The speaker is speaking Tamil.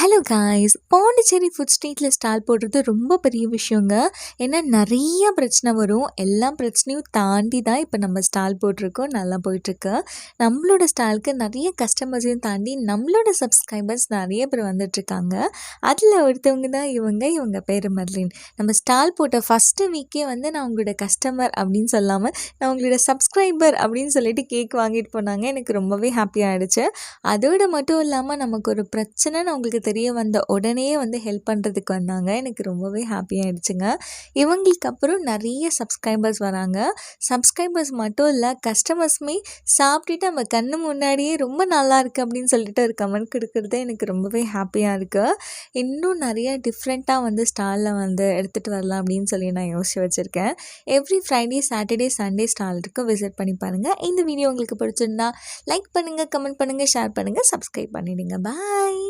ஹலோ காய்ஸ், பாண்டிச்சேரி ஃபுட் ஸ்ட்ரீட்டில் ஸ்டால் போடுறது ரொம்ப பெரிய விஷயங்க. ஏன்னா நிறைய பிரச்சனை வரும். எல்லா பிரச்சனையும் தாண்டி தான் இப்போ நம்ம ஸ்டால் போட்டிருக்கோம், நல்லா போயிட்டுருக்கு. நம்மளோட ஸ்டாலுக்கு நிறைய கஸ்டமர்ஸையும் தாண்டி நம்மளோட சப்ஸ்கிரைபர்ஸ் நிறைய பேர் வந்துட்டுருக்காங்க. அதில் ஒருத்தவங்க தான் இவங்க பேர் மர்லின். நம்ம ஸ்டால் போட்ட ஃபஸ்ட்டு வீக்கே வந்து நான் உங்களோட கஸ்டமர் அப்படின்னு சொல்லாமல் நான் உங்களோட சப்ஸ்கிரைபர் அப்படின்னு சொல்லிட்டு கேக் வாங்கிட்டு போனாங்க. எனக்கு ரொம்பவே ஹாப்பியாகிடுச்சு. அதோடு மட்டும் இல்லாமல் நமக்கு ஒரு பிரச்சனைன்னு அவங்களுக்கு தெரிய வந்த உடனே வந்து ஹெல்ப் பண்ணுறதுக்கு வந்தாங்க. எனக்கு ரொம்பவே ஹாப்பியாகிடுச்சுங்க. இவங்களுக்கு அப்புறம் நிறைய சப்ஸ்கிரைபர்ஸ் வராங்க. சப்ஸ்கிரைபர்ஸ் மட்டும் இல்லை, கஸ்டமர்ஸுமே சாப்பிட்டுட்டு நம்ம கண்ணு முன்னாடியே ரொம்ப நல்லா இருக்குது அப்படின்னு சொல்லிட்டு ஒரு கமெண்ட் கொடுக்குறது எனக்கு ரொம்பவே ஹாப்பியாக இருக்குது. இன்னும் நிறைய டிஃப்ரெண்ட்டாக வந்து ஸ்டாலில் வந்து எடுத்துகிட்டு வரலாம் அப்படின்னு சொல்லி நான் யோசிச்சு வச்சுருக்கேன். Every Friday, Saturday, Sunday stall இருக்குது, விசிட் பண்ணி பாருங்கள். இந்த வீடியோ உங்களுக்கு பிடிச்சிருந்தா லைக் பண்ணுங்கள், கமெண்ட் பண்ணுங்கள், ஷேர் பண்ணுங்கள், சப்ஸ்கிரைப் பண்ணிவிடுங்க. பாய்.